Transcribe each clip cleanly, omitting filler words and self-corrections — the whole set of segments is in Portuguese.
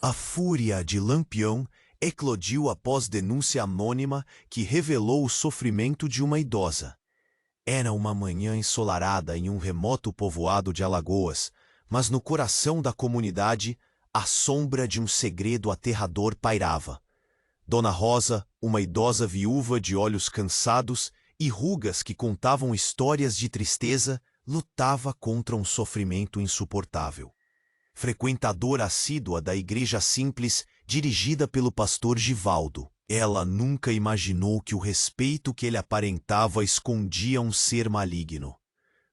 A fúria de Lampião eclodiu após denúncia anônima que revelou o sofrimento de uma idosa. Era uma manhã ensolarada em um remoto povoado de Alagoas, mas no coração da comunidade, a sombra de um segredo aterrador pairava. Dona Rosa, uma idosa viúva de olhos cansados e rugas que contavam histórias de tristeza, lutava contra um sofrimento insuportável. Frequentadora assídua da igreja simples dirigida pelo pastor Givaldo, ela nunca imaginou que o respeito que ele aparentava escondia um ser maligno.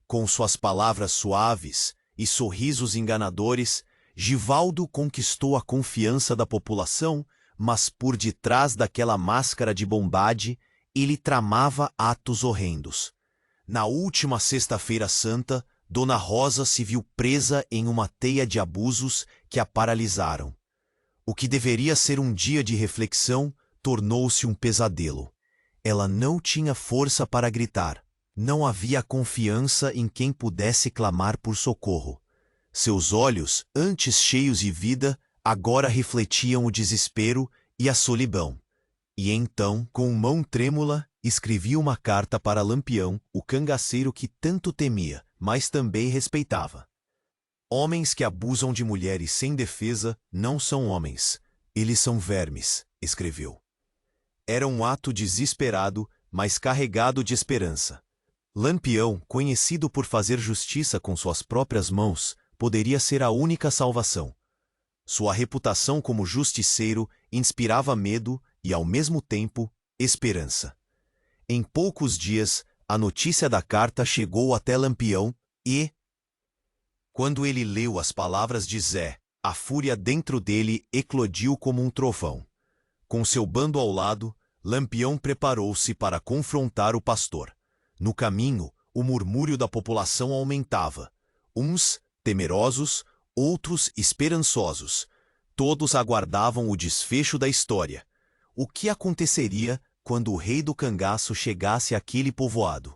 Com suas palavras suaves e sorrisos enganadores, Givaldo conquistou a confiança da população, mas por detrás daquela máscara de bondade, ele tramava atos horrendos. Na última Sexta-feira Santa, Dona Rosa se viu presa em uma teia de abusos que a paralisaram. O que deveria ser um dia de reflexão tornou-se um pesadelo. Ela não tinha força para gritar. Não havia confiança em quem pudesse clamar por socorro. Seus olhos, antes cheios de vida, agora refletiam o desespero e a solidão. E então, com mão trêmula, escrevia uma carta para Lampião, o cangaceiro que tanto temia, mas também respeitava. Homens que abusam de mulheres sem defesa não são homens. Eles são vermes, escreveu. Era um ato desesperado, mas carregado de esperança. Lampião, conhecido por fazer justiça com suas próprias mãos, poderia ser a única salvação. Sua reputação como justiceiro inspirava medo e, ao mesmo tempo, esperança. Em poucos dias, a notícia da carta chegou até Lampião e, quando ele leu as palavras de Zé, a fúria dentro dele eclodiu como um trovão. Com seu bando ao lado, Lampião preparou-se para confrontar o pastor. No caminho, o murmúrio da população aumentava. Uns, temerosos, outros esperançosos. Todos aguardavam o desfecho da história. O que aconteceria quando o rei do cangaço chegasse àquele povoado?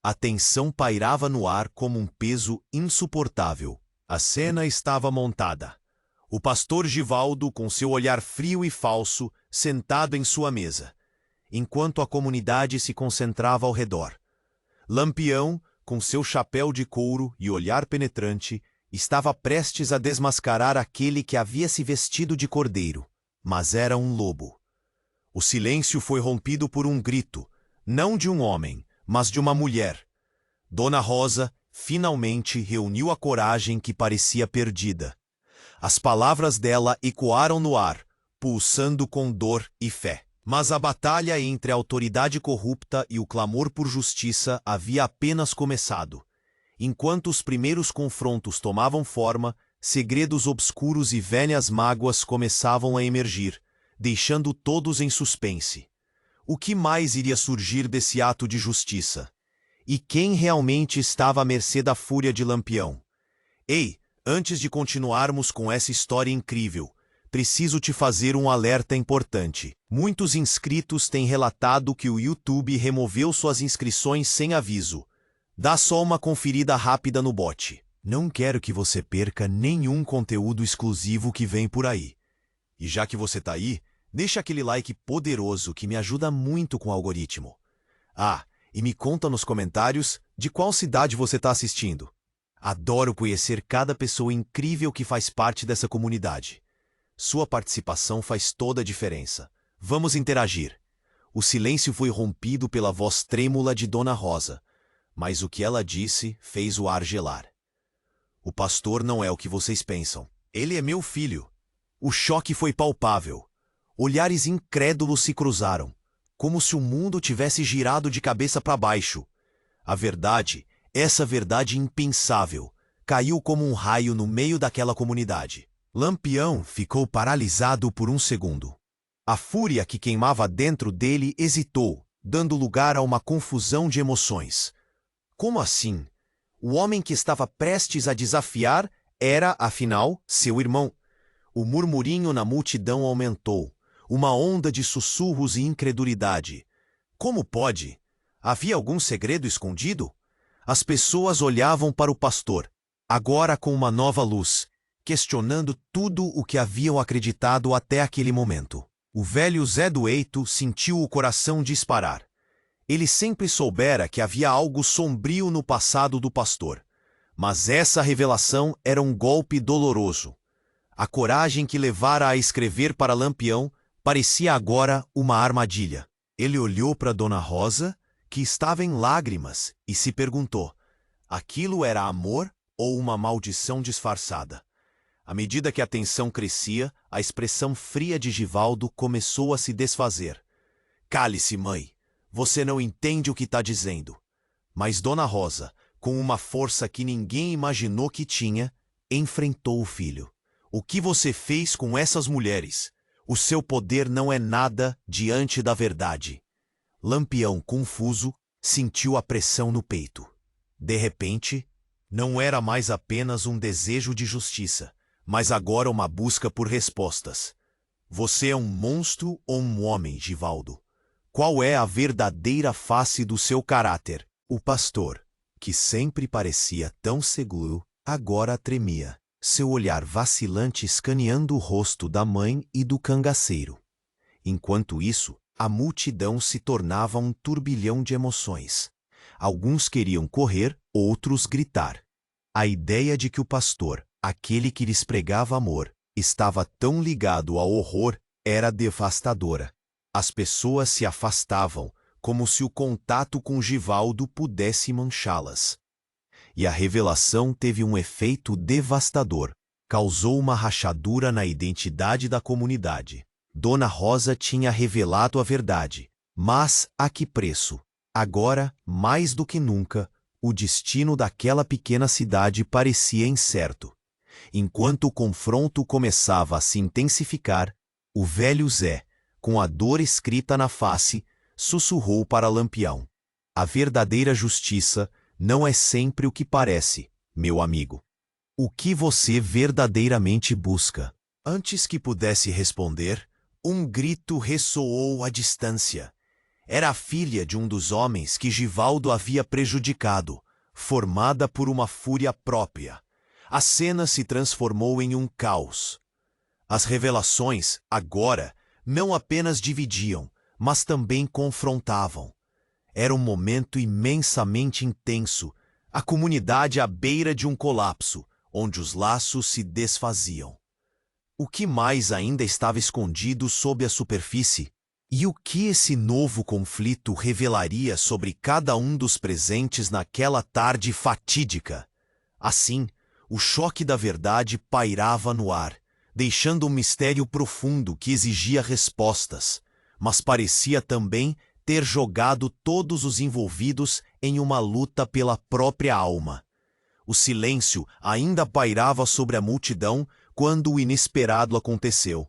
A tensão pairava no ar como um peso insuportável. A cena estava montada. O pastor Givaldo, com seu olhar frio e falso, sentado em sua mesa, enquanto a comunidade se concentrava ao redor. Lampião, com seu chapéu de couro e olhar penetrante, estava prestes a desmascarar aquele que havia se vestido de cordeiro, mas era um lobo. O silêncio foi rompido por um grito, não de um homem, mas de uma mulher. Dona Rosa finalmente reuniu a coragem que parecia perdida. As palavras dela ecoaram no ar, pulsando com dor e fé. Mas a batalha entre a autoridade corrupta e o clamor por justiça havia apenas começado. Enquanto os primeiros confrontos tomavam forma, segredos obscuros e velhas mágoas começavam a emergir, deixando todos em suspense. O que mais iria surgir desse ato de justiça? E quem realmente estava à mercê da fúria de Lampião? Ei, antes de continuarmos com essa história incrível, preciso te fazer um alerta importante. Muitos inscritos têm relatado que o YouTube removeu suas inscrições sem aviso. Dá só uma conferida rápida no bot. Não quero que você perca nenhum conteúdo exclusivo que vem por aí. E já que você tá aí, deixa aquele like poderoso que me ajuda muito com o algoritmo. Ah, e me conta nos comentários de qual cidade você está assistindo. Adoro conhecer cada pessoa incrível que faz parte dessa comunidade. Sua participação faz toda a diferença. Vamos interagir. O silêncio foi rompido pela voz trêmula de Dona Rosa, mas o que ela disse fez o ar gelar. O pastor não é o que vocês pensam. Ele é meu filho. O choque foi palpável. Olhares incrédulos se cruzaram, como se o mundo tivesse girado de cabeça para baixo. A verdade, essa verdade impensável, caiu como um raio no meio daquela comunidade. Lampião ficou paralisado por um segundo. A fúria que queimava dentro dele hesitou, dando lugar a uma confusão de emoções. Como assim? O homem que estava prestes a desafiar era, afinal, seu irmão. O murmurinho na multidão aumentou, uma onda de sussurros e incredulidade. Como pode? Havia algum segredo escondido? As pessoas olhavam para o pastor, agora com uma nova luz. questionando tudo o que haviam acreditado até aquele momento. O velho Zé do Eito sentiu o coração disparar. Ele sempre soubera que havia algo sombrio no passado do pastor. Mas essa revelação era um golpe doloroso. A coragem que levara a escrever para Lampião parecia agora uma armadilha. Ele olhou para Dona Rosa, que estava em lágrimas, e se perguntou: aquilo era amor ou uma maldição disfarçada? À medida que a tensão crescia, a expressão fria de Givaldo começou a se desfazer. Cale-se, mãe. Você não entende o que está dizendo. Mas Dona Rosa, com uma força que ninguém imaginou que tinha, enfrentou o filho. O que você fez com essas mulheres? O seu poder não é nada diante da verdade. Lampião, confuso, sentiu a pressão no peito. De repente, não era mais apenas um desejo de justiça, mas agora uma busca por respostas. Você é um monstro ou um homem, Givaldo? Qual é a verdadeira face do seu caráter? O pastor, que sempre parecia tão seguro, agora tremia, seu olhar vacilante escaneando o rosto da mãe e do cangaceiro. Enquanto isso, a multidão se tornava um turbilhão de emoções. Alguns queriam correr, outros gritar. A ideia de que o pastor, aquele que lhes pregava amor, estava tão ligado ao horror era devastadora. As pessoas se afastavam, como se o contato com Givaldo pudesse manchá-las. E a revelação teve um efeito devastador. Causou uma rachadura na identidade da comunidade. Dona Rosa tinha revelado a verdade. Mas a que preço? Agora, mais do que nunca, o destino daquela pequena cidade parecia incerto. Enquanto o confronto começava a se intensificar, o velho Zé, com a dor escrita na face, sussurrou para Lampião: a verdadeira justiça não é sempre o que parece, meu amigo. O que você verdadeiramente busca? Antes que pudesse responder, um grito ressoou à distância. Era a filha de um dos homens que Givaldo havia prejudicado, formada por uma fúria própria. A cena se transformou em um caos. As revelações, agora, não apenas dividiam, mas também confrontavam. Era um momento imensamente intenso, a comunidade à beira de um colapso, onde os laços se desfaziam. O que mais ainda estava escondido sob a superfície? E o que esse novo conflito revelaria sobre cada um dos presentes naquela tarde fatídica? Assim, o choque da verdade pairava no ar, deixando um mistério profundo que exigia respostas, mas parecia também ter jogado todos os envolvidos em uma luta pela própria alma. O silêncio ainda pairava sobre a multidão quando o inesperado aconteceu.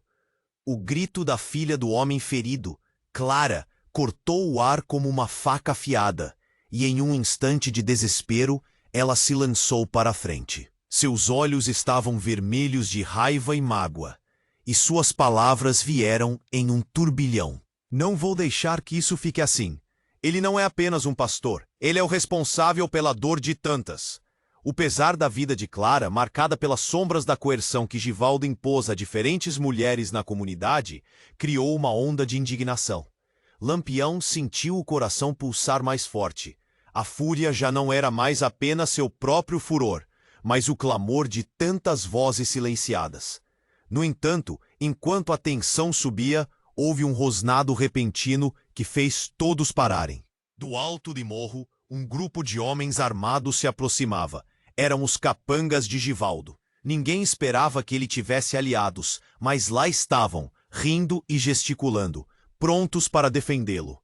O grito da filha do homem ferido, Clara, cortou o ar como uma faca afiada, e em um instante de desespero, ela se lançou para a frente. Seus olhos estavam vermelhos de raiva e mágoa, e suas palavras vieram em um turbilhão. Não vou deixar que isso fique assim. Ele não é apenas um pastor, ele é o responsável pela dor de tantas. O pesar da vida de Clara, marcada pelas sombras da coerção que Givaldo impôs a diferentes mulheres na comunidade, criou uma onda de indignação. Lampião sentiu o coração pulsar mais forte. A fúria já não era mais apenas seu próprio furor, mas o clamor de tantas vozes silenciadas. No entanto, enquanto a tensão subia, houve um rosnado repentino que fez todos pararem. Do alto de morro, um grupo de homens armados se aproximava. Eram os capangas de Givaldo. Ninguém esperava que ele tivesse aliados, mas lá estavam, rindo e gesticulando, prontos para defendê-lo.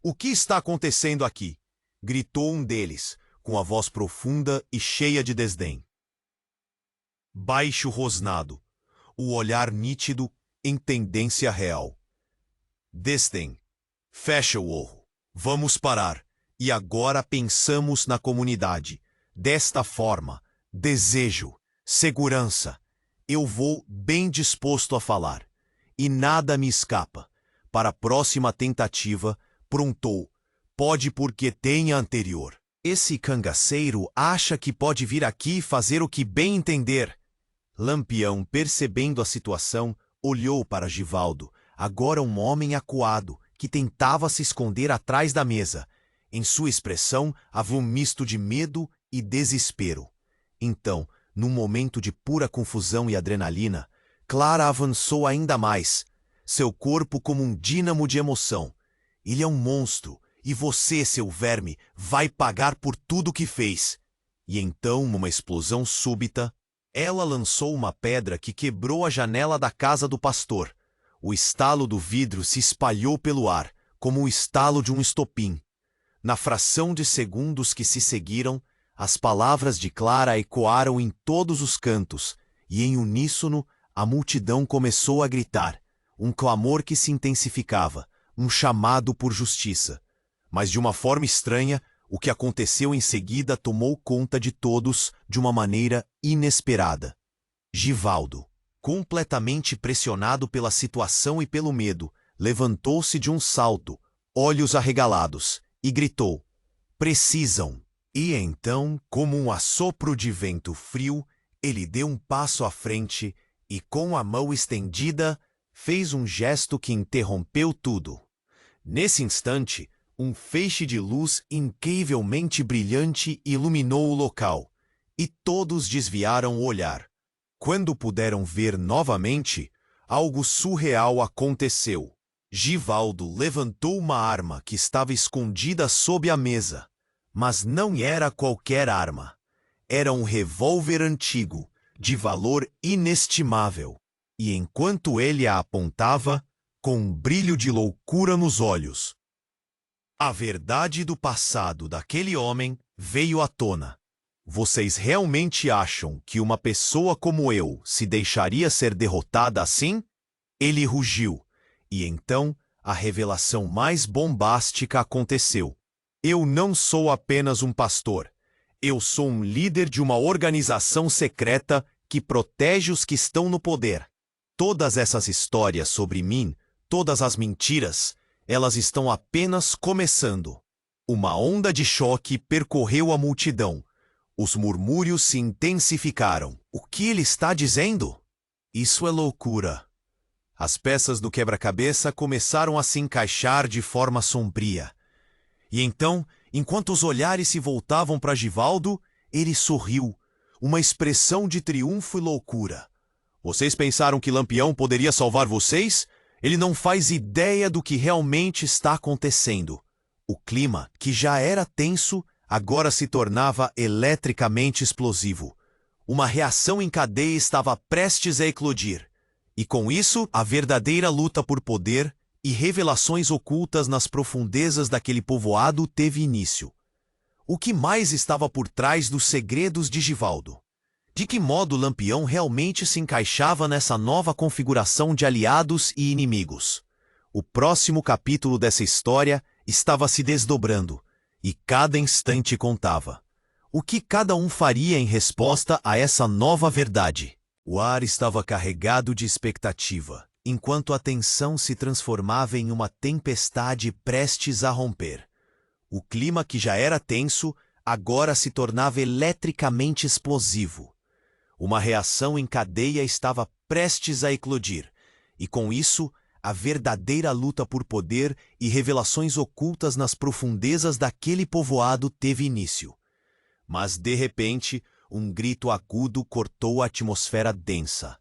"O que está acontecendo aqui?" gritou um deles, com a voz profunda e cheia de desdém. Baixo rosnado, o olhar nítido em tendência real. Desdém. Fecha o olho. Vamos parar. E agora pensamos na comunidade. Desta forma, desejo, segurança. Eu vou bem disposto a falar. E nada me escapa. Para a próxima tentativa, prontou. Pode porque tem a anterior. Esse cangaceiro acha que pode vir aqui fazer o que bem entender. Lampião, percebendo a situação, olhou para Givaldo, agora um homem acuado, que tentava se esconder atrás da mesa. Em sua expressão havia um misto de medo e desespero. Então, num momento de pura confusão e adrenalina, Clara avançou ainda mais, seu corpo como um dínamo de emoção. Ele é um monstro, e você, seu verme, vai pagar por tudo que fez. E então, numa explosão súbita, ela lançou uma pedra que quebrou a janela da casa do pastor. O estalo do vidro se espalhou pelo ar, como o estalo de um estopim. Na fração de segundos que se seguiram, as palavras de Clara ecoaram em todos os cantos, e em uníssono a multidão começou a gritar, um clamor que se intensificava, um chamado por justiça. Mas de uma forma estranha, o que aconteceu em seguida tomou conta de todos de uma maneira inesperada. Givaldo, completamente pressionado pela situação e pelo medo, levantou-se de um salto, olhos arregalados, e gritou: "Precisam!" E então, como um assopro de vento frio, ele deu um passo à frente e, com a mão estendida, fez um gesto que interrompeu tudo. Nesse instante, um feixe de luz incrivelmente brilhante iluminou o local, e todos desviaram o olhar. Quando puderam ver novamente, algo surreal aconteceu. Givaldo levantou uma arma que estava escondida sob a mesa. Mas não era qualquer arma. Era um revólver antigo, de valor inestimável. E enquanto ele a apontava, com um brilho de loucura nos olhos, a verdade do passado daquele homem veio à tona. Vocês realmente acham que uma pessoa como eu se deixaria ser derrotada assim? Ele rugiu, e então a revelação mais bombástica aconteceu. Eu não sou apenas um pastor. Eu sou um líder de uma organização secreta que protege os que estão no poder. Todas essas histórias sobre mim, todas as mentiras, elas estão apenas começando. Uma onda de choque percorreu a multidão. Os murmúrios se intensificaram. O que ele está dizendo? Isso é loucura. As peças do quebra-cabeça começaram a se encaixar de forma sombria. E então, enquanto os olhares se voltavam para Givaldo, ele sorriu, uma expressão de triunfo e loucura. Vocês pensaram que Lampião poderia salvar vocês? Ele não faz ideia do que realmente está acontecendo. O clima, que já era tenso, agora se tornava eletricamente explosivo. Uma reação em cadeia estava prestes a eclodir. E com isso, a verdadeira luta por poder e revelações ocultas nas profundezas daquele povoado teve início. O que mais estava por trás dos segredos de Givaldo? De que modo Lampião realmente se encaixava nessa nova configuração de aliados e inimigos? O próximo capítulo dessa história estava se desdobrando, e cada instante contava. O que cada um faria em resposta a essa nova verdade? O ar estava carregado de expectativa, enquanto a tensão se transformava em uma tempestade prestes a romper. O clima, que já era tenso, agora se tornava eletricamente explosivo. Uma reação em cadeia estava prestes a eclodir, e com isso, a verdadeira luta por poder e revelações ocultas nas profundezas daquele povoado teve início. Mas, de repente, um grito agudo cortou a atmosfera densa.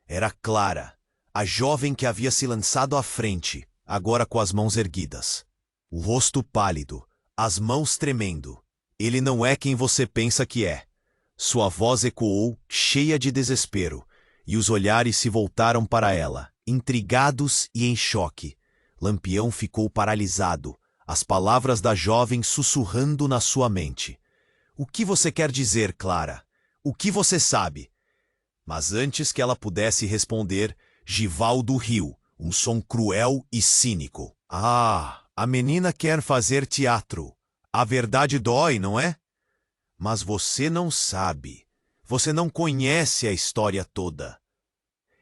Era Clara, a jovem que havia se lançado à frente, agora com as mãos erguidas. O rosto pálido, as mãos tremendo. Ele não é quem você pensa que é. Sua voz ecoou, cheia de desespero, e os olhares se voltaram para ela, intrigados e em choque. Lampião ficou paralisado, as palavras da jovem sussurrando na sua mente. O que você quer dizer, Clara? O que você sabe? Mas antes que ela pudesse responder, Givaldo riu, um som cruel e cínico. Ah, a menina quer fazer teatro. A verdade dói, não é? Mas você não sabe. Você não conhece a história toda.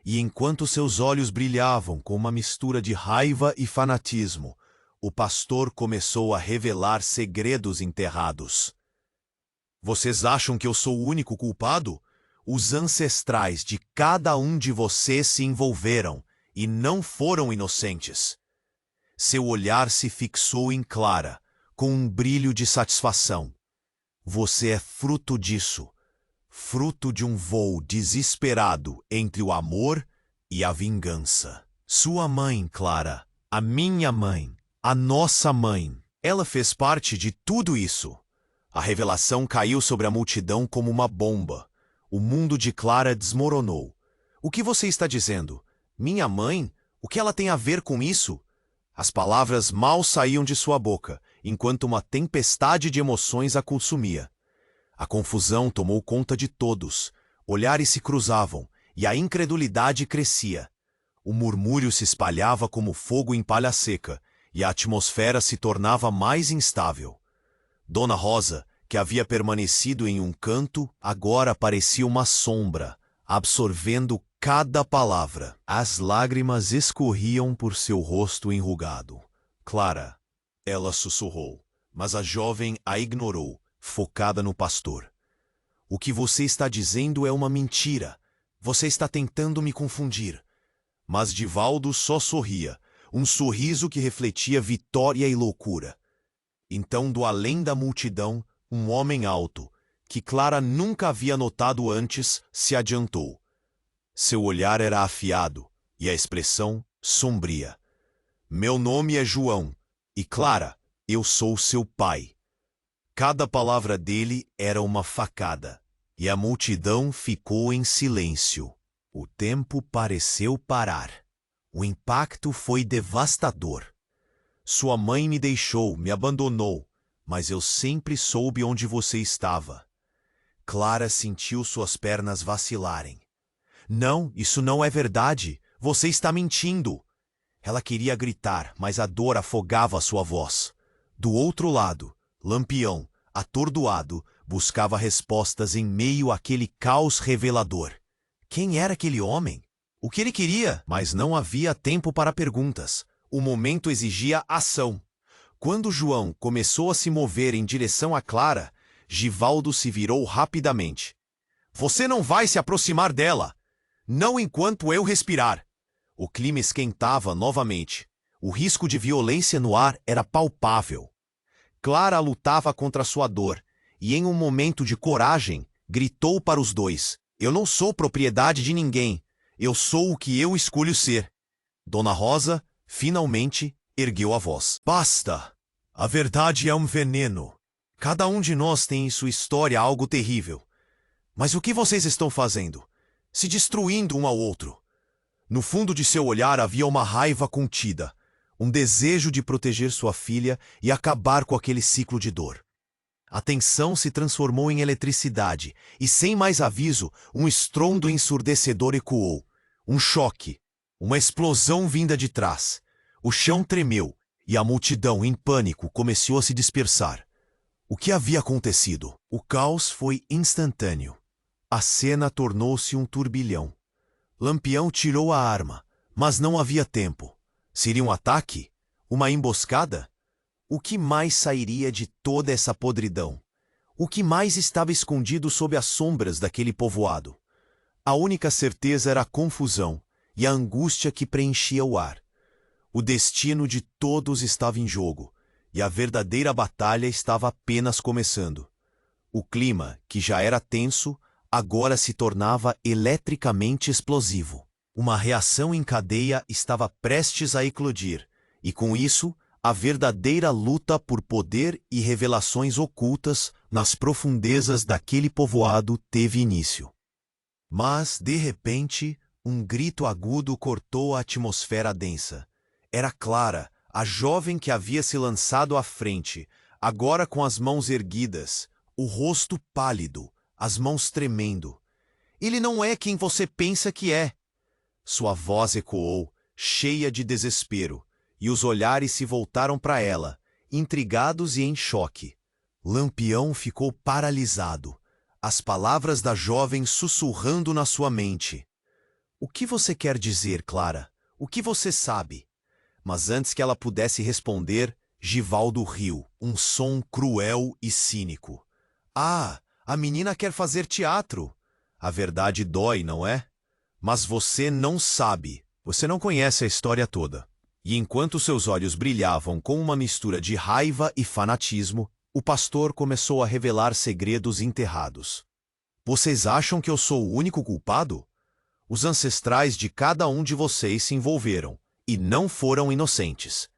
E enquanto seus olhos brilhavam com uma mistura de raiva e fanatismo, o pastor começou a revelar segredos enterrados. Vocês acham que eu sou o único culpado? Os ancestrais de cada um de vocês se envolveram e não foram inocentes. Seu olhar se fixou em Clara, com um brilho de satisfação. Você é fruto disso. Fruto de um voo desesperado entre o amor e a vingança. Sua mãe, Clara, a minha mãe, a nossa mãe, ela fez parte de tudo isso. A revelação caiu sobre a multidão como uma bomba. O mundo de Clara desmoronou. O que você está dizendo? Minha mãe? O que ela tem a ver com isso? As palavras mal saíam de sua boca, enquanto uma tempestade de emoções a consumia. A confusão tomou conta de todos. Olhares se cruzavam, e a incredulidade crescia. O murmúrio se espalhava como fogo em palha seca, e a atmosfera se tornava mais instável. Dona Rosa, que havia permanecido em um canto, agora parecia uma sombra, absorvendo cada palavra. As lágrimas escorriam por seu rosto enrugado. Clara, ela sussurrou, mas a jovem a ignorou, focada no pastor. O que você está dizendo é uma mentira. Você está tentando me confundir. Mas Divaldo só sorria, um sorriso que refletia vitória e loucura. Então, do além da multidão, um homem alto, que Clara nunca havia notado antes, se adiantou. Seu olhar era afiado e a expressão sombria. Meu nome é João, e Clara, eu sou seu pai. Cada palavra dele era uma facada, e a multidão ficou em silêncio. O tempo pareceu parar. O impacto foi devastador. Sua mãe me deixou, me abandonou, mas eu sempre soube onde você estava. Clara sentiu suas pernas vacilarem. Não, isso não é verdade. Você está mentindo. Ela queria gritar, mas a dor afogava sua voz. Do outro lado, Lampião, atordoado, buscava respostas em meio àquele caos revelador. Quem era aquele homem? O que ele queria? Mas não havia tempo para perguntas. O momento exigia ação. Quando João começou a se mover em direção a Clara, Givaldo se virou rapidamente. Você não vai se aproximar dela! Não enquanto eu respirar! O clima esquentava novamente. O risco de violência no ar era palpável. Clara lutava contra sua dor, e em um momento de coragem, gritou para os dois. Eu não sou propriedade de ninguém. Eu sou o que eu escolho ser. Dona Rosa, finalmente, ergueu a voz. Basta! A verdade é um veneno. Cada um de nós tem em sua história algo terrível. Mas o que vocês estão fazendo? Se destruindo um ao outro. No fundo de seu olhar havia uma raiva contida, um desejo de proteger sua filha e acabar com aquele ciclo de dor. A tensão se transformou em eletricidade, e sem mais aviso, um estrondo ensurdecedor ecoou. Um choque, uma explosão vinda de trás. O chão tremeu, e a multidão, em pânico, começou a se dispersar. O que havia acontecido? O caos foi instantâneo. A cena tornou-se um turbilhão. Lampião tirou a arma, mas não havia tempo. Seria um ataque? Uma emboscada? O que mais sairia de toda essa podridão? O que mais estava escondido sob as sombras daquele povoado? A única certeza era a confusão e a angústia que preenchia o ar. O destino de todos estava em jogo, e a verdadeira batalha estava apenas começando. O clima, que já era tenso, agora se tornava eletricamente explosivo. Uma reação em cadeia estava prestes a eclodir, e com isso, a verdadeira luta por poder e revelações ocultas nas profundezas daquele povoado teve início. Mas, de repente, um grito agudo cortou a atmosfera densa. Era Clara, a jovem que havia se lançado à frente, agora com as mãos erguidas, o rosto pálido, as mãos tremendo. Ele não é quem você pensa que é. Sua voz ecoou, cheia de desespero, e os olhares se voltaram para ela, intrigados e em choque. Lampião ficou paralisado, as palavras da jovem sussurrando na sua mente. O que você quer dizer, Clara? O que você sabe? Mas antes que ela pudesse responder, Givaldo riu, um som cruel e cínico. Ah, a menina quer fazer teatro. A verdade dói, não é? Mas você não sabe. Você não conhece a história toda. E enquanto seus olhos brilhavam com uma mistura de raiva e fanatismo, o pastor começou a revelar segredos enterrados. Vocês acham que eu sou o único culpado? Os ancestrais de cada um de vocês se envolveram, e não foram inocentes.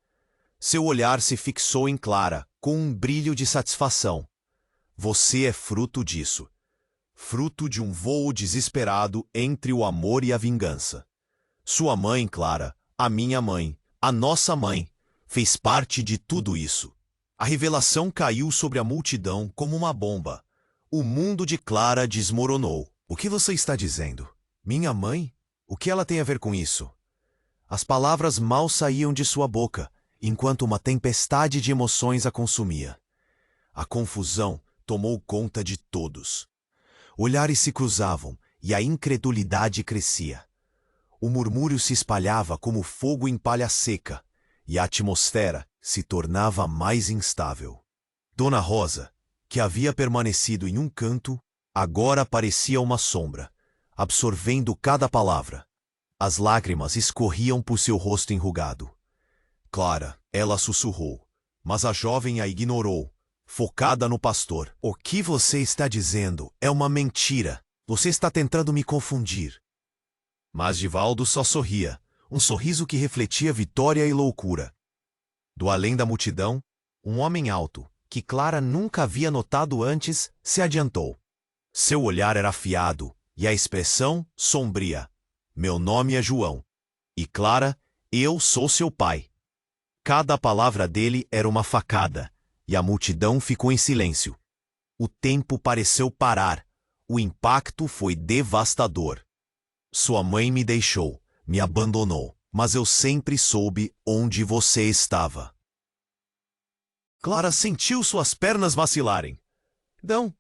Seu olhar se fixou em Clara, com um brilho de satisfação. Você é fruto disso. Fruto de um voo desesperado entre o amor e a vingança. Sua mãe, Clara, a minha mãe, a nossa mãe, fez parte de tudo isso. A revelação caiu sobre a multidão como uma bomba. O mundo de Clara desmoronou. O que você está dizendo? Minha mãe? O que ela tem a ver com isso? As palavras mal saíam de sua boca, enquanto uma tempestade de emoções a consumia. A confusão tomou conta de todos. Olhares se cruzavam e a incredulidade crescia. O murmúrio se espalhava como fogo em palha seca, e a atmosfera se tornava mais instável. Dona Rosa, que havia permanecido em um canto, agora parecia uma sombra, absorvendo cada palavra. As lágrimas escorriam por seu rosto enrugado. Clara, ela sussurrou, mas a jovem a ignorou, focada no pastor. O que você está dizendo é uma mentira. Você está tentando me confundir. Mas Givaldo só sorria, um sorriso que refletia vitória e loucura. Do além da multidão, um homem alto, que Clara nunca havia notado antes, se adiantou. Seu olhar era afiado e a expressão sombria. Meu nome é João. E Clara, eu sou seu pai. Cada palavra dele era uma facada, e a multidão ficou em silêncio. O tempo pareceu parar. O impacto foi devastador. Sua mãe me deixou, me abandonou, mas eu sempre soube onde você estava. Clara sentiu suas pernas vacilarem. Não,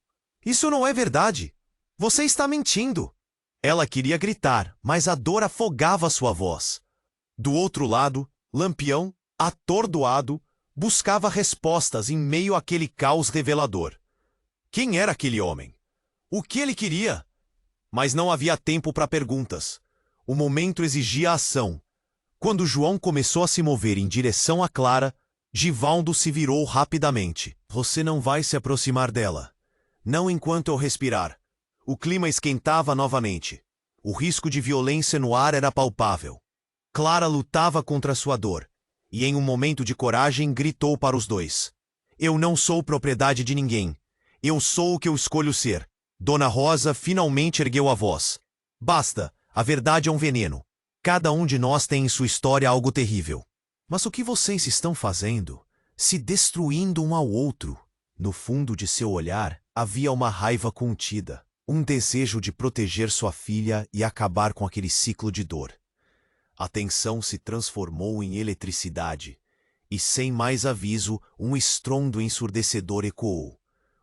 isso não é verdade. Você está mentindo. Ela queria gritar, mas a dor afogava sua voz. Do outro lado, Lampião, atordoado, buscava respostas em meio àquele caos revelador. Quem era aquele homem? O que ele queria? Mas não havia tempo para perguntas. O momento exigia ação. Quando João começou a se mover em direção a Clara, Givaldo se virou rapidamente. Você não vai se aproximar dela. Não enquanto eu respirar. O clima esquentava novamente. O risco de violência no ar era palpável. Clara lutava contra sua dor, e em um momento de coragem gritou para os dois. Eu não sou propriedade de ninguém. Eu sou o que eu escolho ser. Dona Rosa finalmente ergueu a voz. Basta, a verdade é um veneno. Cada um de nós tem em sua história algo terrível. Mas o que vocês estão fazendo? Se destruindo um ao outro. No fundo de seu olhar havia uma raiva contida. Um desejo de proteger sua filha e acabar com aquele ciclo de dor. A tensão se transformou em eletricidade, e sem mais aviso, um estrondo ensurdecedor ecoou.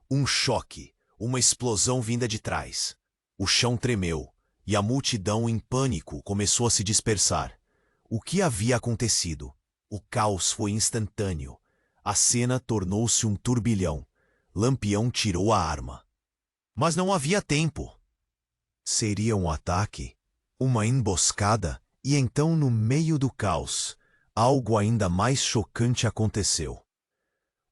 Um choque, uma explosão vinda de trás. O chão tremeu, e a multidão em pânico começou a se dispersar. O que havia acontecido? O caos foi instantâneo. A cena tornou-se um turbilhão. Lampião tirou a arma. Mas não havia tempo. Seria um ataque? Uma emboscada? E então, no meio do caos, algo ainda mais chocante aconteceu.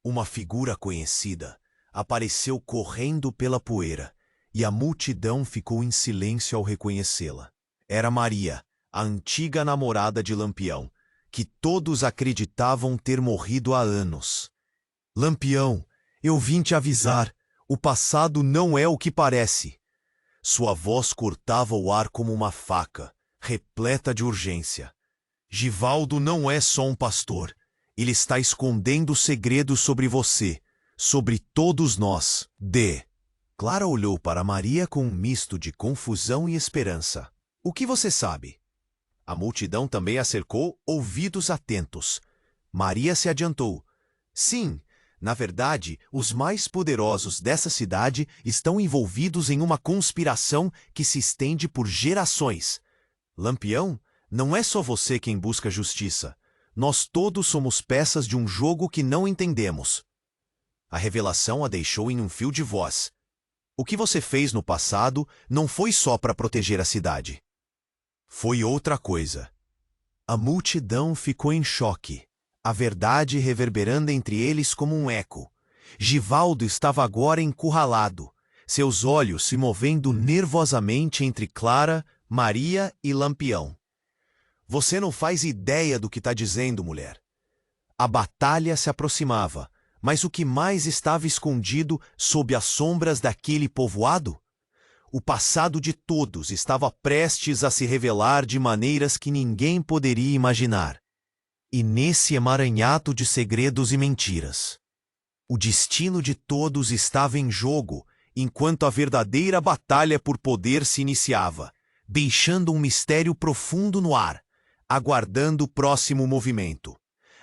Uma figura conhecida apareceu correndo pela poeira, e a multidão ficou em silêncio ao reconhecê-la. Era Maria, a antiga namorada de Lampião, que todos acreditavam ter morrido há anos. Lampião, eu vim te avisar. O passado não é o que parece. Sua voz cortava o ar como uma faca, repleta de urgência. Givaldo não é só um pastor. Ele está escondendo segredos sobre você, sobre todos nós. Clara olhou para Maria com um misto de confusão e esperança. O que você sabe? A multidão também a cercou, ouvidos atentos. Maria se adiantou. Sim. Na verdade, os mais poderosos dessa cidade estão envolvidos em uma conspiração que se estende por gerações. Lampião, não é só você quem busca justiça. Nós todos somos peças de um jogo que não entendemos. A revelação a deixou em um fio de voz. O que você fez no passado não foi só para proteger a cidade. Foi outra coisa. A multidão ficou em choque, a verdade reverberando entre eles como um eco. Givaldo estava agora encurralado, seus olhos se movendo nervosamente entre Clara, Maria e Lampião. Você não faz ideia do que está dizendo, mulher. A batalha se aproximava, mas o que mais estava escondido sob as sombras daquele povoado? O passado de todos estava prestes a se revelar de maneiras que ninguém poderia imaginar. E nesse emaranhado de segredos e mentiras, o destino de todos estava em jogo, enquanto a verdadeira batalha por poder se iniciava, deixando um mistério profundo no ar, aguardando o próximo movimento.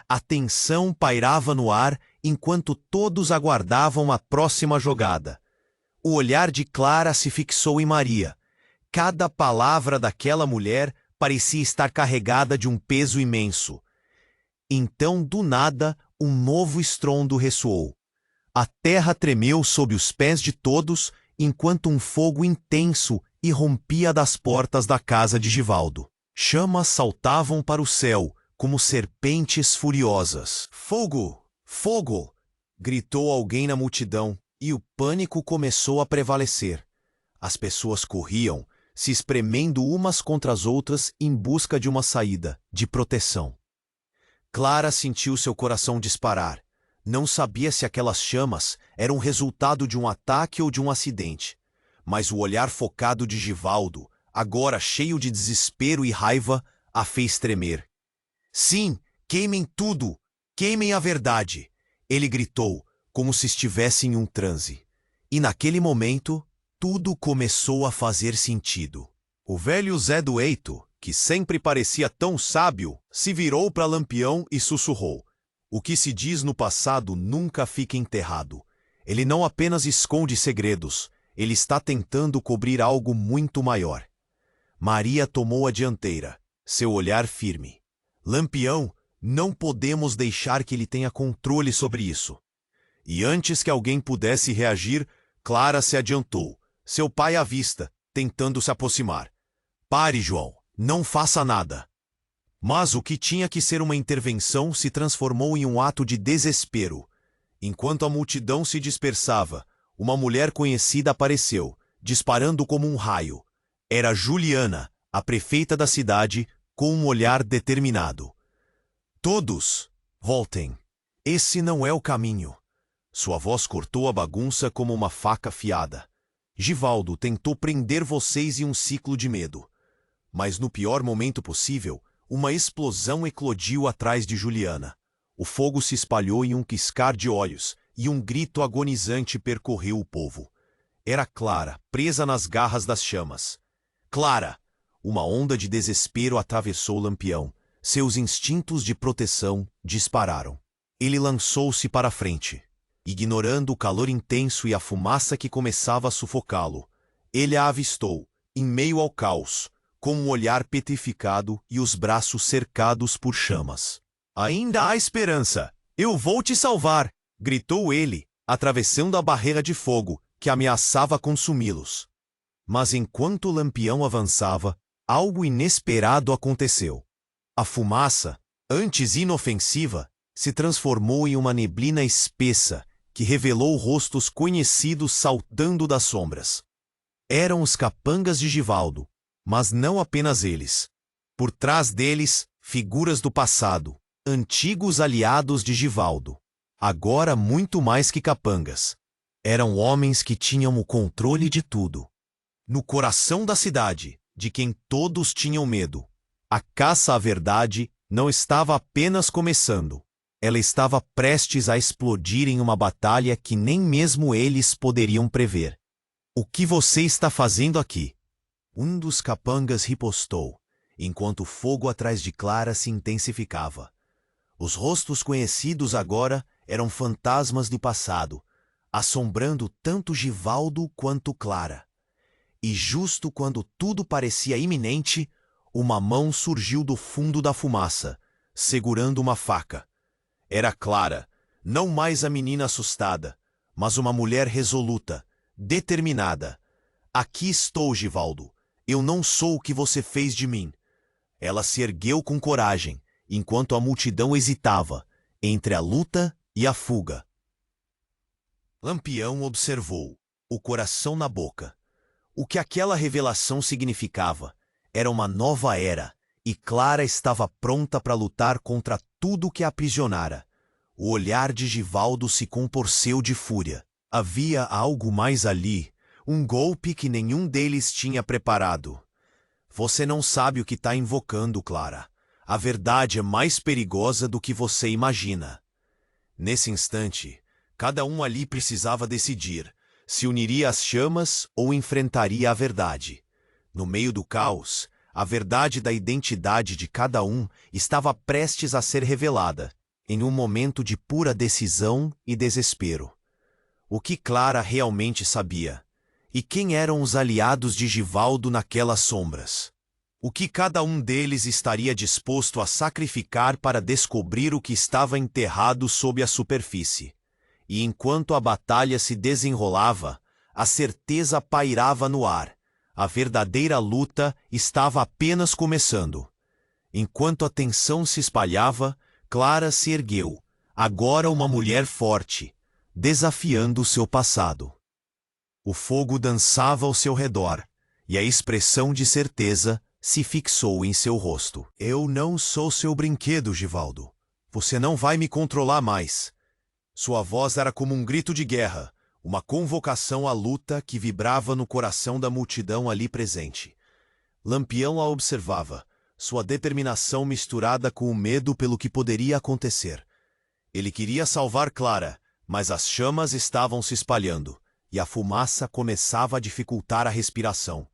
A tensão pairava no ar enquanto todos aguardavam a próxima jogada. O olhar de Clara se fixou em Maria. Cada palavra daquela mulher parecia estar carregada de um peso imenso. Então, do nada, um novo estrondo ressoou. A terra tremeu sob os pés de todos, enquanto um fogo intenso irrompia das portas da casa de Givaldo. Chamas saltavam para o céu, como serpentes furiosas. Fogo! Fogo! Gritou alguém na multidão, e o pânico começou a prevalecer. As pessoas corriam, se espremendo umas contra as outras em busca de uma saída, de proteção. Clara sentiu seu coração disparar. Não sabia se aquelas chamas eram resultado de um ataque ou de um acidente. Mas o olhar focado de Givaldo, agora cheio de desespero e raiva, a fez tremer. Sim, queimem tudo! Queimem a verdade! Ele gritou, como se estivesse em um transe. E naquele momento, tudo começou a fazer sentido. O velho Zé do Eito, que sempre parecia tão sábio, se virou para Lampião e sussurrou. O que se diz no passado nunca fica enterrado. Ele não apenas esconde segredos, ele está tentando cobrir algo muito maior. Maria tomou a dianteira, seu olhar firme. Lampião, não podemos deixar que ele tenha controle sobre isso. E antes que alguém pudesse reagir, Clara se adiantou, seu pai à vista, tentando se aproximar. Pare, João, não faça nada. Mas o que tinha que ser uma intervenção se transformou em um ato de desespero. Enquanto a multidão se dispersava, uma mulher conhecida apareceu, disparando como um raio. Era Juliana, a prefeita da cidade, com um olhar determinado. Todos, voltem. Esse não é o caminho. Sua voz cortou a bagunça como uma faca afiada. Givaldo tentou prender vocês em um ciclo de medo. Mas no pior momento possível, uma explosão eclodiu atrás de Juliana. O fogo se espalhou em um piscar de olhos, e um grito agonizante percorreu o povo. Era Clara, presa nas garras das chamas. Clara! Uma onda de desespero atravessou Lampião. Seus instintos de proteção dispararam. Ele lançou-se para a frente. Ignorando o calor intenso e a fumaça que começava a sufocá-lo, ele a avistou, em meio ao caos, com um olhar petrificado e os braços cercados por chamas. Ainda há esperança! Eu vou te salvar! Gritou ele, atravessando a barreira de fogo que ameaçava consumi-los. Mas enquanto Lampião avançava, algo inesperado aconteceu. A fumaça, antes inofensiva, se transformou em uma neblina espessa que revelou rostos conhecidos saltando das sombras. Eram os capangas de Givaldo, mas não apenas eles. Por trás deles, figuras do passado, antigos aliados de Givaldo. Agora muito mais que capangas. Eram homens que tinham o controle de tudo. No coração da cidade, de quem todos tinham medo, a caça à verdade não estava apenas começando. Ela estava prestes a explodir em uma batalha que nem mesmo eles poderiam prever. O que você está fazendo aqui? Um dos capangas ripostou, enquanto o fogo atrás de Clara se intensificava. Os rostos conhecidos agora eram fantasmas do passado, assombrando tanto Givaldo quanto Clara. E justo quando tudo parecia iminente, uma mão surgiu do fundo da fumaça, segurando uma faca. Era Clara, não mais a menina assustada, mas uma mulher resoluta, determinada. Aqui estou, Givaldo. Eu não sou o que você fez de mim. Ela se ergueu com coragem, enquanto a multidão hesitava entre a luta e a fuga. Lampião observou, o coração na boca. O que aquela revelação significava era uma nova era, e Clara estava pronta para lutar contra tudo que a aprisionara. O olhar de Givaldo se contorceu de fúria. Havia algo mais ali, um golpe que nenhum deles tinha preparado. Você não sabe o que está invocando, Clara. A verdade é mais perigosa do que você imagina. Nesse instante, cada um ali precisava decidir se uniria às chamas ou enfrentaria a verdade. No meio do caos, a verdade da identidade de cada um estava prestes a ser revelada, em um momento de pura decisão e desespero. O que Clara realmente sabia? E quem eram os aliados de Givaldo naquelas sombras? O que cada um deles estaria disposto a sacrificar para descobrir o que estava enterrado sob a superfície? E enquanto a batalha se desenrolava, a certeza pairava no ar. A verdadeira luta estava apenas começando. Enquanto a tensão se espalhava, Clara se ergueu, agora uma mulher forte, desafiando o seu passado. O fogo dançava ao seu redor, e a expressão de certeza se fixou em seu rosto. Eu não sou seu brinquedo, Givaldo. Você não vai me controlar mais. Sua voz era como um grito de guerra, uma convocação à luta que vibrava no coração da multidão ali presente. Lampião a observava, sua determinação misturada com o medo pelo que poderia acontecer. Ele queria salvar Clara, mas as chamas estavam se espalhando, e a fumaça começava a dificultar a respiração.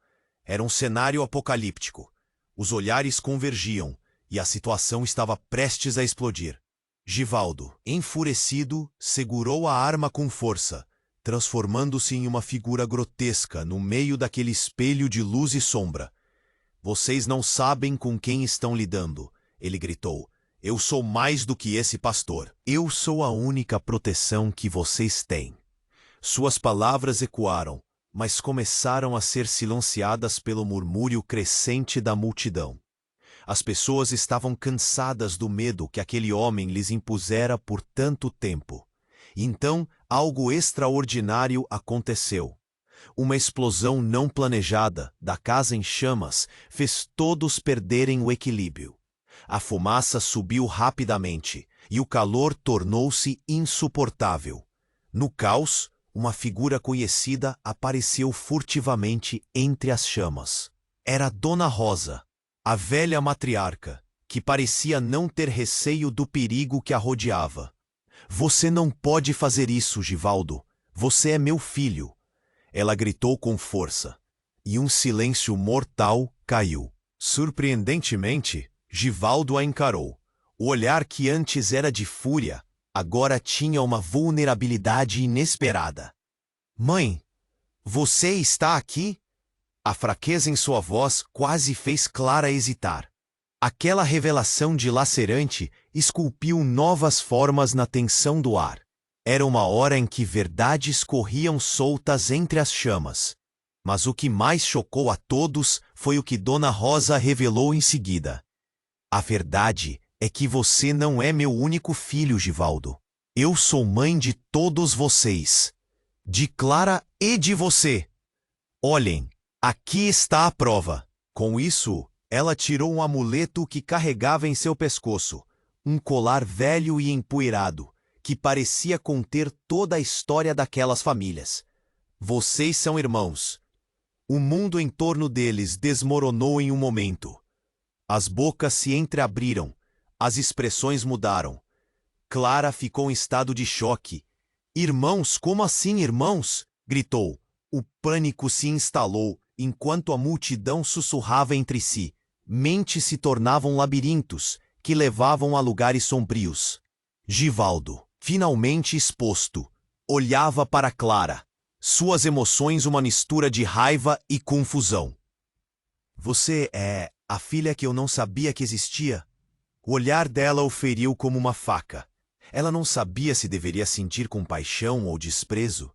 Era um cenário apocalíptico. Os olhares convergiam, e a situação estava prestes a explodir. Givaldo, enfurecido, segurou a arma com força, transformando-se em uma figura grotesca no meio daquele espelho de luz e sombra. Vocês não sabem com quem estão lidando, ele gritou. Eu sou mais do que esse pastor. Eu sou a única proteção que vocês têm. Suas palavras ecoaram, mas começaram a ser silenciadas pelo murmúrio crescente da multidão. As pessoas estavam cansadas do medo que aquele homem lhes impusera por tanto tempo. Então, algo extraordinário aconteceu. Uma explosão não planejada da casa em chamas fez todos perderem o equilíbrio. A fumaça subiu rapidamente e o calor tornou-se insuportável. No caos, uma figura conhecida apareceu furtivamente entre as chamas. Era Dona Rosa, a velha matriarca, que parecia não ter receio do perigo que a rodeava. Você não pode fazer isso, Givaldo. Você é meu filho. Ela gritou com força, e um silêncio mortal caiu. Surpreendentemente, Givaldo a encarou. O olhar que antes era de fúria, agora tinha uma vulnerabilidade inesperada. Mãe, você está aqui? A fraqueza em sua voz quase fez Clara hesitar. Aquela revelação dilacerante esculpiu novas formas na tensão do ar. Era uma hora em que verdades corriam soltas entre as chamas. Mas o que mais chocou a todos foi o que Dona Rosa revelou em seguida. A verdade é que você não é meu único filho, Givaldo. Eu sou mãe de todos vocês. De Clara e de você. Olhem. Aqui está a prova. Com isso, ela tirou um amuleto que carregava em seu pescoço, um colar velho e empoeirado, que parecia conter toda a história daquelas famílias. Vocês são irmãos. O mundo em torno deles desmoronou em um momento. As bocas se entreabriram, as expressões mudaram. Clara ficou em estado de choque. Irmãos, como assim, irmãos? Gritou. O pânico se instalou, enquanto a multidão sussurrava entre si. Mentes se tornavam labirintos, que levavam a lugares sombrios. Givaldo, finalmente exposto, olhava para Clara. Suas emoções uma mistura de raiva e confusão. Você é a filha que eu não sabia que existia? O olhar dela o feriu como uma faca. Ela não sabia se deveria sentir compaixão ou desprezo.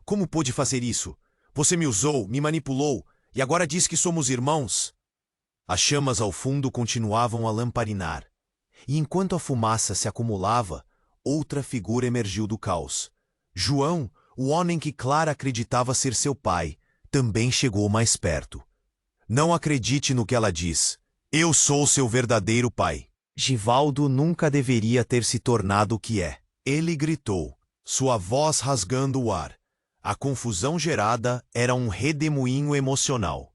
Como pôde fazer isso? Você me usou, me manipulou, e agora diz que somos irmãos? As chamas ao fundo continuavam a lamparinar, e enquanto a fumaça se acumulava, outra figura emergiu do caos. João, o homem que Clara acreditava ser seu pai, também chegou mais perto. Não acredite no que ela diz. Eu sou seu verdadeiro pai. Givaldo nunca deveria ter se tornado o que é. Ele gritou, sua voz rasgando o ar. A confusão gerada era um redemoinho emocional.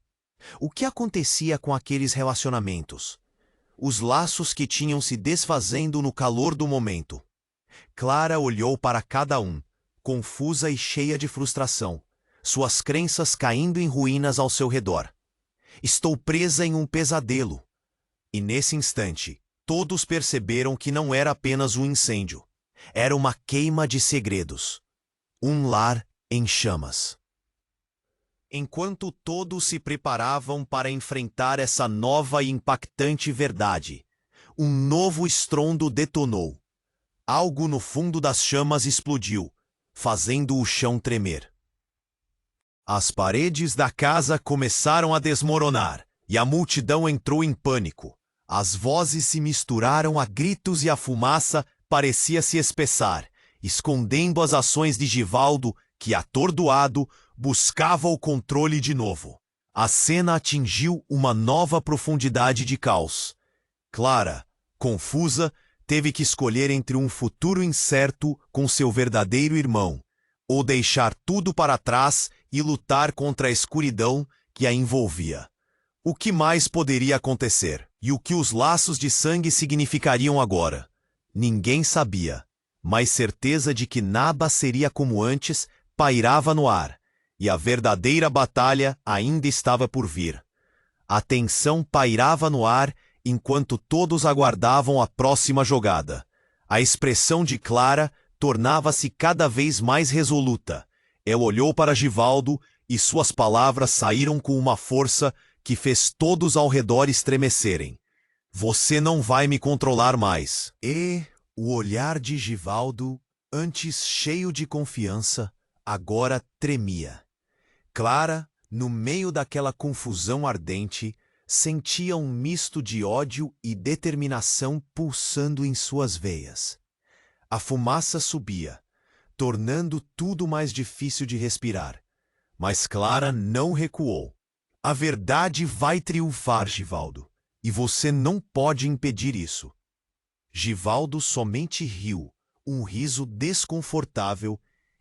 O que acontecia com aqueles relacionamentos? Os laços que tinham se desfazendo no calor do momento. Clara olhou para cada um, confusa e cheia de frustração, suas crenças caindo em ruínas ao seu redor. Estou presa em um pesadelo. E nesse instante, todos perceberam que não era apenas um incêndio. Era uma queima de segredos. Um lar em chamas. Enquanto todos se preparavam para enfrentar essa nova e impactante verdade, um novo estrondo detonou. Algo no fundo das chamas explodiu, fazendo o chão tremer. As paredes da casa começaram a desmoronar, e a multidão entrou em pânico. As vozes se misturaram a gritos e a fumaça parecia se espessar, escondendo as ações de Givaldo, que, atordoado, buscava o controle de novo. A cena atingiu uma nova profundidade de caos. Clara, confusa, teve que escolher entre um futuro incerto com seu verdadeiro irmão, ou deixar tudo para trás e lutar contra a escuridão que a envolvia. O que mais poderia acontecer? E o que os laços de sangue significariam agora? Ninguém sabia, mas certeza de que nada seria como antes pairava no ar, e a verdadeira batalha ainda estava por vir. A tensão pairava no ar enquanto todos aguardavam a próxima jogada. A expressão de Clara tornava-se cada vez mais resoluta. Ela olhou para Givaldo e suas palavras saíram com uma força que fez todos ao redor estremecerem. Você não vai me controlar mais. E o olhar de Givaldo, antes cheio de confiança, agora tremia. Clara, no meio daquela confusão ardente, sentia um misto de ódio e determinação pulsando em suas veias. A fumaça subia, tornando tudo mais difícil de respirar. Mas Clara não recuou. A verdade vai triunfar, Givaldo, e você não pode impedir isso. Givaldo somente riu, um riso desconfortável,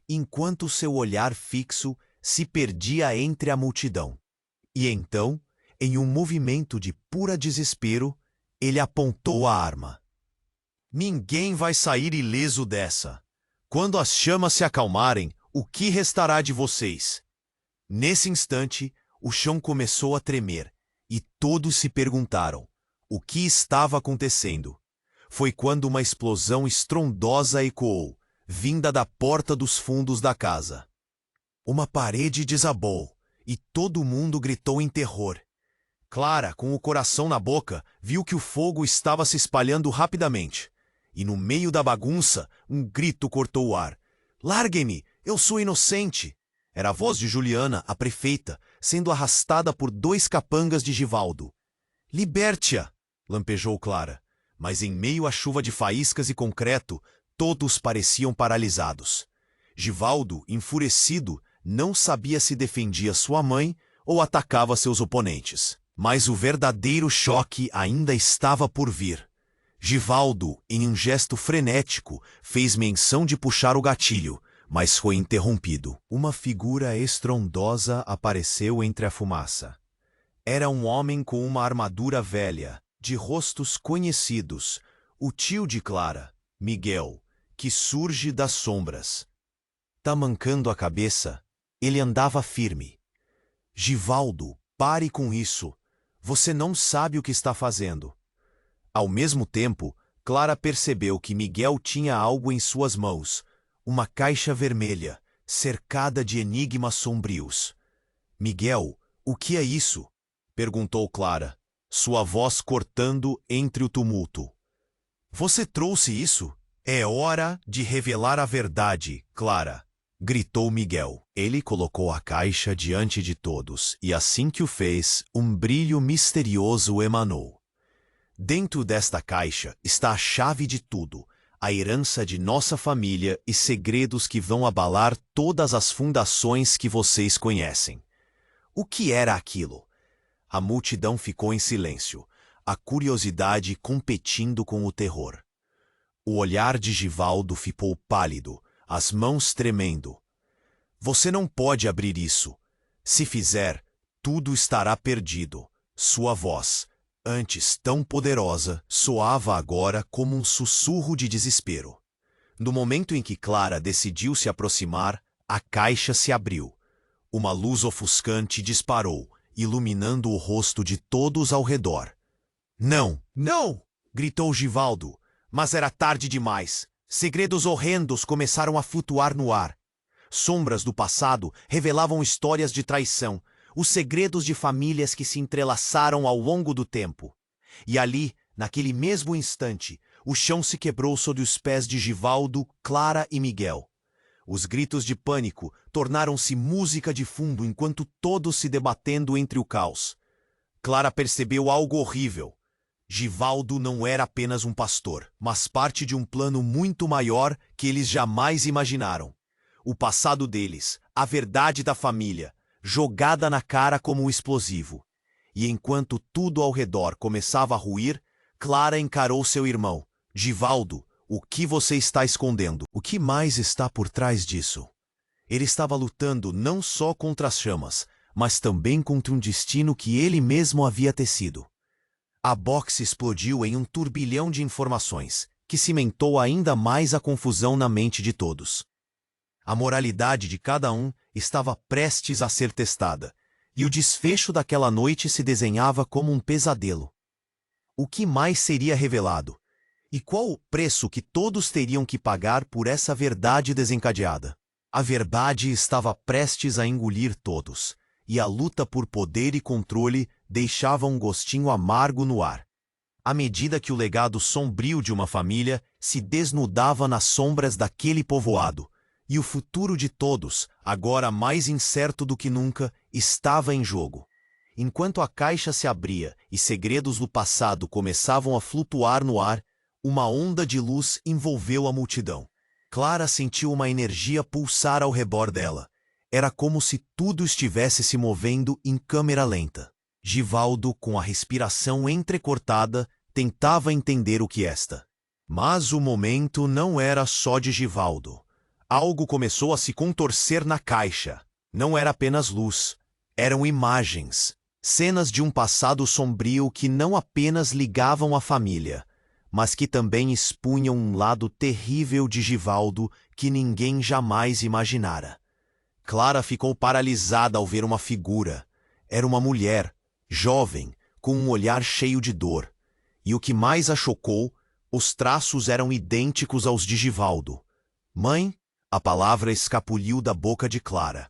enquanto seu olhar fixo se perdia entre a multidão. E então, em um movimento de pura desespero, ele apontou a arma. Ninguém vai sair ileso dessa. Quando as chamas se acalmarem, o que restará de vocês? Nesse instante, o chão começou a tremer, e todos se perguntaram o que estava acontecendo. Foi quando uma explosão estrondosa ecoou, vinda da porta dos fundos da casa. Uma parede desabou, e todo mundo gritou em terror. Clara, com o coração na boca, viu que o fogo estava se espalhando rapidamente. E no meio da bagunça, um grito cortou o ar. Larguem-me! Eu sou inocente! Era a voz de Juliana, a prefeita, sendo arrastada por 2 capangas de Givaldo. Liberte-a! Lampejou Clara. Mas em meio à chuva de faíscas e concreto, todos pareciam paralisados. Givaldo, enfurecido, não sabia se defendia sua mãe ou atacava seus oponentes. Mas o verdadeiro choque ainda estava por vir. Givaldo, em um gesto frenético, fez menção de puxar o gatilho, mas foi interrompido. Uma figura estrondosa apareceu entre a fumaça. Era um homem com uma armadura velha, de rostos conhecidos, o tio de Clara, Miguel, que surge das sombras. Tamancando a cabeça, ele andava firme. Givaldo, pare com isso. Você não sabe o que está fazendo. Ao mesmo tempo, Clara percebeu que Miguel tinha algo em suas mãos, uma caixa vermelha, cercada de enigmas sombrios. Miguel, o que é isso? Perguntou Clara, sua voz cortando entre o tumulto. Você trouxe isso? É hora de revelar a verdade, Clara. gritou Miguel. Ele colocou a caixa diante de todos e assim que o fez, um brilho misterioso emanou. Dentro desta caixa está a chave de tudo, a herança de nossa família e segredos que vão abalar todas as fundações que vocês conhecem. O que era aquilo? A multidão ficou em silêncio, a curiosidade competindo com o terror. O olhar de Givaldo ficou pálido, as mãos tremendo. Você não pode abrir isso. Se fizer, tudo estará perdido. Sua voz, antes tão poderosa, soava agora como um sussurro de desespero. No momento em que Clara decidiu se aproximar, a caixa se abriu. Uma luz ofuscante disparou, iluminando o rosto de todos ao redor. Não, não! Gritou Givaldo, mas era tarde demais. Segredos horrendos começaram a flutuar no ar. Sombras do passado revelavam histórias de traição, os segredos de famílias que se entrelaçaram ao longo do tempo. E ali, naquele mesmo instante, o chão se quebrou sob os pés de Givaldo, Clara e Miguel. Os gritos de pânico tornaram-se música de fundo enquanto todos se debatendo entre o caos. Clara percebeu algo horrível. Givaldo não era apenas um pastor, mas parte de um plano muito maior que eles jamais imaginaram. O passado deles, a verdade da família, jogada na cara como um explosivo. E enquanto tudo ao redor começava a ruir, Clara encarou seu irmão. Givaldo, o que você está escondendo? O que mais está por trás disso? Ele estava lutando não só contra as chamas, mas também contra um destino que ele mesmo havia tecido. A boxe explodiu em um turbilhão de informações, que cimentou ainda mais a confusão na mente de todos. A moralidade de cada um estava prestes a ser testada, e o desfecho daquela noite se desenhava como um pesadelo. O que mais seria revelado? E qual o preço que todos teriam que pagar por essa verdade desencadeada? A verdade estava prestes a engolir todos, e a luta por poder e controle deixava um gostinho amargo no ar. À medida que o legado sombrio de uma família se desnudava nas sombras daquele povoado, e o futuro de todos, agora mais incerto do que nunca, estava em jogo. Enquanto a caixa se abria e segredos do passado começavam a flutuar no ar, uma onda de luz envolveu a multidão. Clara sentiu uma energia pulsar ao redor dela. Era como se tudo estivesse se movendo em câmera lenta. Givaldo, com a respiração entrecortada, tentava entender o que esta. Mas o momento não era só de Givaldo. Algo começou a se contorcer na caixa. Não era apenas luz. Eram imagens. Cenas de um passado sombrio que não apenas ligavam a família, mas que também expunham um lado terrível de Givaldo que ninguém jamais imaginara. Clara ficou paralisada ao ver uma figura. Era uma mulher, jovem, com um olhar cheio de dor. E o que mais a chocou, os traços eram idênticos aos de Givaldo. Mãe? A palavra escapuliu da boca de Clara.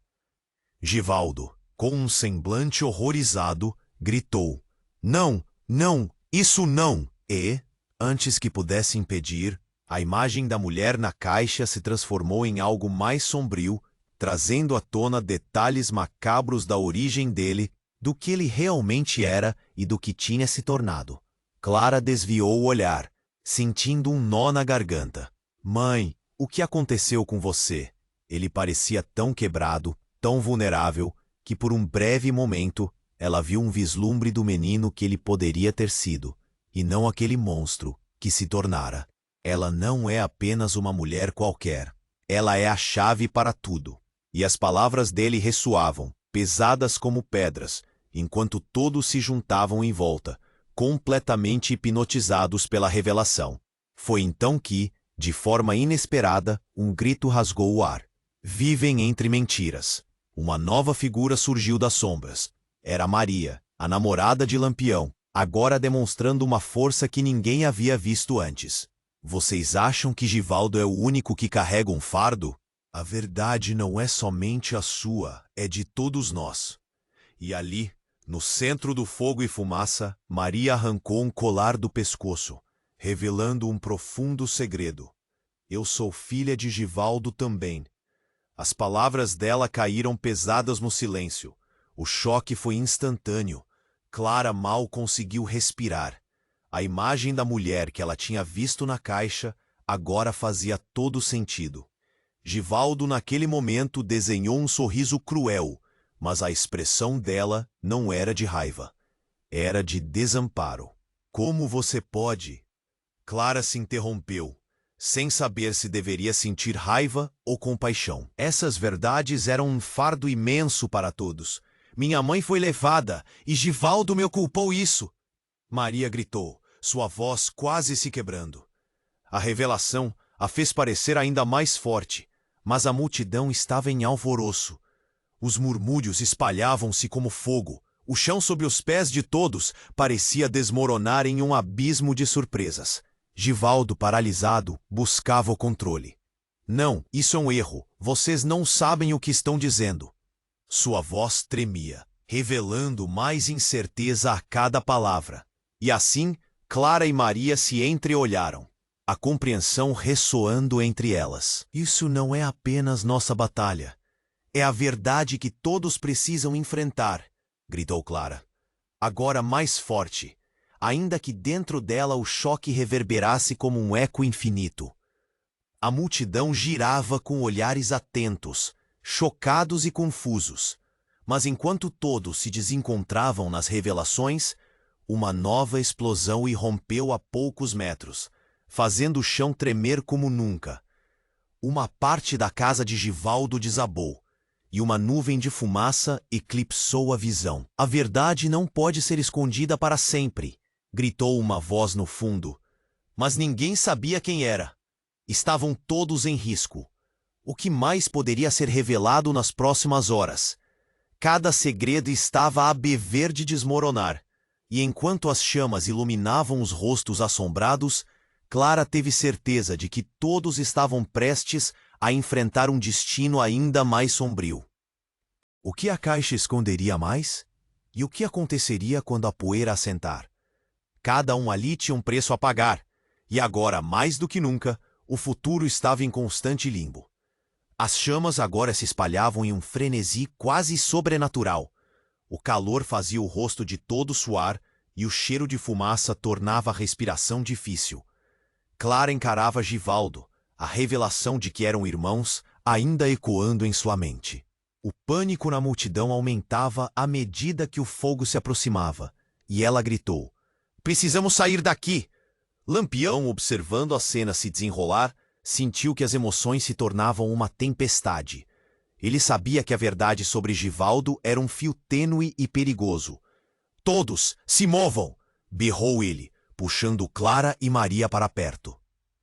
Givaldo, com um semblante horrorizado, gritou: Não, não, isso não! E, antes que pudesse impedir, a imagem da mulher na caixa se transformou em algo mais sombrio, trazendo à tona detalhes macabros da origem dele, do que ele realmente era e do que tinha se tornado. Clara desviou o olhar, sentindo um nó na garganta. Mãe, o que aconteceu com você? Ele parecia tão quebrado, tão vulnerável, que por um breve momento ela viu um vislumbre do menino que ele poderia ter sido, e não aquele monstro que se tornara. Ela não é apenas uma mulher qualquer. Ela é a chave para tudo. E as palavras dele ressoavam, pesadas como pedras, enquanto todos se juntavam em volta, completamente hipnotizados pela revelação. Foi então que, de forma inesperada, um grito rasgou o ar. Vivem entre mentiras. Uma nova figura surgiu das sombras. Era Maria, a namorada de Lampião, agora demonstrando uma força que ninguém havia visto antes. Vocês acham que Givaldo é o único que carrega um fardo? A verdade não é somente a sua, é de todos nós. E ali, no centro do fogo e fumaça, Maria arrancou um colar do pescoço, revelando um profundo segredo. Eu sou filha de Givaldo também. As palavras dela caíram pesadas no silêncio. O choque foi instantâneo. Clara mal conseguiu respirar. A imagem da mulher que ela tinha visto na caixa agora fazia todo sentido. Givaldo, naquele momento, desenhou um sorriso cruel, mas a expressão dela não era de raiva. Era de desamparo. Como você pode? Clara se interrompeu, sem saber se deveria sentir raiva ou compaixão. Essas verdades eram um fardo imenso para todos. Minha mãe foi levada e Givaldo me culpou isso. Maria gritou, sua voz quase se quebrando. A revelação a fez parecer ainda mais forte, mas a multidão estava em alvoroço. Os murmúrios espalhavam-se como fogo. O chão sob os pés de todos parecia desmoronar em um abismo de surpresas. Givaldo, paralisado, buscava o controle. Não, isso é um erro. Vocês não sabem o que estão dizendo. Sua voz tremia, revelando mais incerteza a cada palavra. E assim, Clara e Maria se entreolharam, a compreensão ressoando entre elas. Isso não é apenas nossa batalha. É a verdade que todos precisam enfrentar, gritou Clara. Agora mais forte, ainda que dentro dela o choque reverberasse como um eco infinito. A multidão girava com olhares atentos, chocados e confusos. Mas enquanto todos se desencontravam nas revelações, uma nova explosão irrompeu a poucos metros, fazendo o chão tremer como nunca. Uma parte da casa de Givaldo desabou, e uma nuvem de fumaça eclipsou a visão. A verdade não pode ser escondida para sempre, gritou uma voz no fundo. Mas ninguém sabia quem era. Estavam todos em risco. O que mais poderia ser revelado nas próximas horas? Cada segredo estava a beber de desmoronar. E enquanto as chamas iluminavam os rostos assombrados, Clara teve certeza de que todos estavam prestes a enfrentar um destino ainda mais sombrio. O que a caixa esconderia mais? E o que aconteceria quando a poeira assentar? Cada um ali tinha um preço a pagar, e agora, mais do que nunca, o futuro estava em constante limbo. As chamas agora se espalhavam em um frenesi quase sobrenatural. O calor fazia o rosto de todos suar e o cheiro de fumaça tornava a respiração difícil. Clara encarava Givaldo, a revelação de que eram irmãos ainda ecoando em sua mente. O pânico na multidão aumentava à medida que o fogo se aproximava, e ela gritou, "Precisamos sair daqui!" Lampião, observando a cena se desenrolar, sentiu que as emoções se tornavam uma tempestade. Ele sabia que a verdade sobre Givaldo era um fio tênue e perigoso. "Todos, se movam!" berrou ele, puxando Clara e Maria para perto.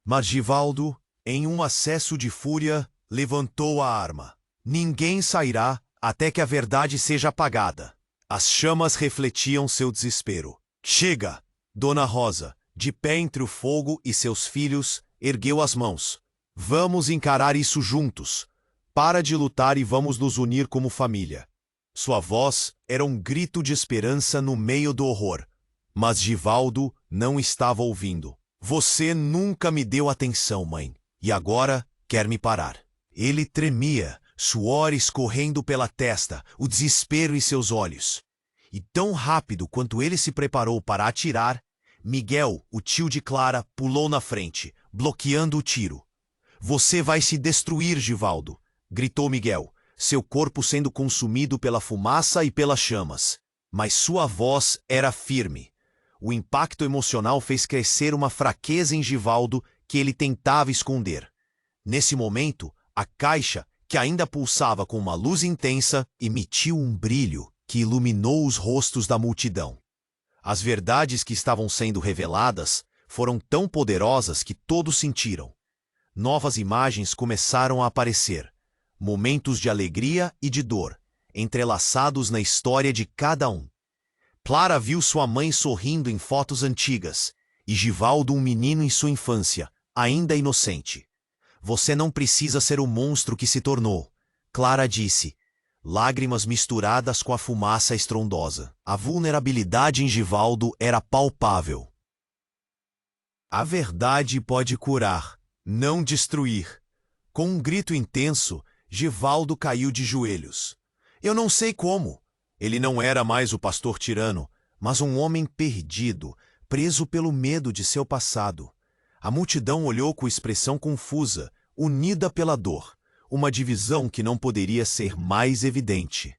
Mas Givaldo, em um acesso de fúria, levantou a arma. Ninguém sairá até que a verdade seja apagada. As chamas refletiam seu desespero. "Chega!" Dona Rosa, de pé entre o fogo e seus filhos, ergueu as mãos. "Vamos encarar isso juntos. Para de lutar e vamos nos unir como família." Sua voz era um grito de esperança no meio do horror. Mas Givaldo não estava ouvindo. "Você nunca me deu atenção, mãe, e agora quer me parar." Ele tremia, suor escorrendo pela testa, o desespero em seus olhos. E tão rápido quanto ele se preparou para atirar, Miguel, o tio de Clara, pulou na frente, bloqueando o tiro. "Você vai se destruir, Givaldo!" gritou Miguel, seu corpo sendo consumido pela fumaça e pelas chamas. Mas sua voz era firme. O impacto emocional fez crescer uma fraqueza em Givaldo que ele tentava esconder. Nesse momento, a caixa, que ainda pulsava com uma luz intensa, emitiu um brilho que iluminou os rostos da multidão. As verdades que estavam sendo reveladas foram tão poderosas que todos sentiram. Novas imagens começaram a aparecer, momentos de alegria e de dor, entrelaçados na história de cada um. Clara viu sua mãe sorrindo em fotos antigas, e Givaldo um menino em sua infância, ainda inocente. "Você não precisa ser o monstro que se tornou", Clara disse, lágrimas misturadas com a fumaça estrondosa. A vulnerabilidade em Givaldo era palpável. "A verdade pode curar, não destruir." Com um grito intenso, Givaldo caiu de joelhos. Eu não sei como. Ele não era mais o pastor tirano, mas um homem perdido, preso pelo medo de seu passado. A multidão olhou com expressão confusa, unida pela dor, uma divisão que não poderia ser mais evidente.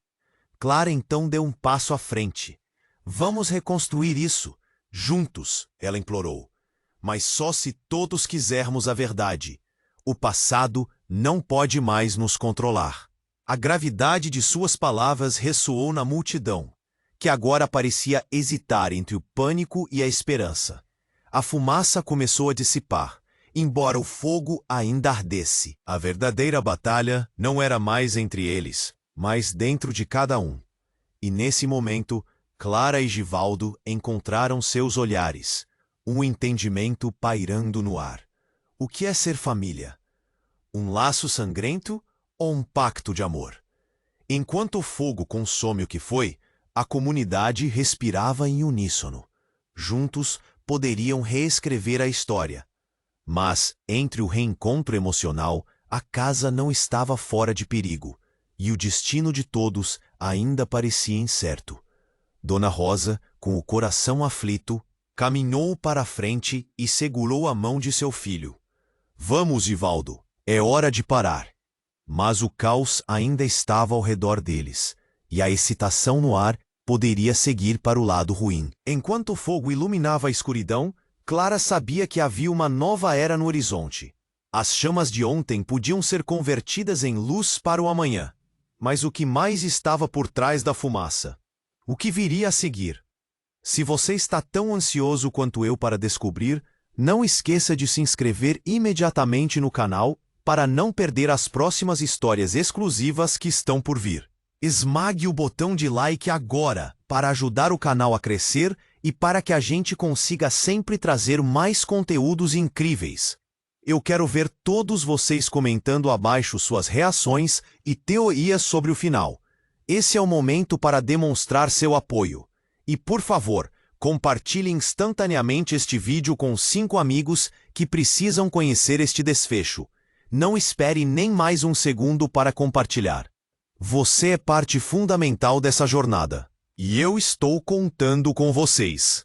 Clara então deu um passo à frente. Vamos reconstruir isso, juntos, ela implorou. Mas só se todos quisermos a verdade. O passado não pode mais nos controlar. A gravidade de suas palavras ressoou na multidão, que agora parecia hesitar entre o pânico e a esperança. A fumaça começou a dissipar, embora o fogo ainda ardesse. A verdadeira batalha não era mais entre eles, mas dentro de cada um. E nesse momento, Clara e Givaldo encontraram seus olhares, um entendimento pairando no ar. O que é ser família? Um laço sangrento ou um pacto de amor? Enquanto o fogo consome o que foi, a comunidade respirava em uníssono. Juntos poderiam reescrever a história. Mas, entre o reencontro emocional, a casa não estava fora de perigo, e o destino de todos ainda parecia incerto. Dona Rosa, com o coração aflito, caminhou para a frente e segurou a mão de seu filho. Vamos, Givaldo, é hora de parar. Mas o caos ainda estava ao redor deles, e a excitação no ar poderia seguir para o lado ruim. Enquanto o fogo iluminava a escuridão, Clara sabia que havia uma nova era no horizonte. As chamas de ontem podiam ser convertidas em luz para o amanhã. Mas o que mais estava por trás da fumaça? O que viria a seguir? Se você está tão ansioso quanto eu para descobrir, não esqueça de se inscrever imediatamente no canal para não perder as próximas histórias exclusivas que estão por vir. Esmague o botão de like agora para ajudar o canal a crescer e para que a gente consiga sempre trazer mais conteúdos incríveis. Eu quero ver todos vocês comentando abaixo suas reações e teorias sobre o final. Esse é o momento para demonstrar seu apoio. E, por favor, compartilhe instantaneamente este vídeo com 5 amigos que precisam conhecer este desfecho. Não espere nem mais um segundo para compartilhar. Você é parte fundamental dessa jornada. E eu estou contando com vocês.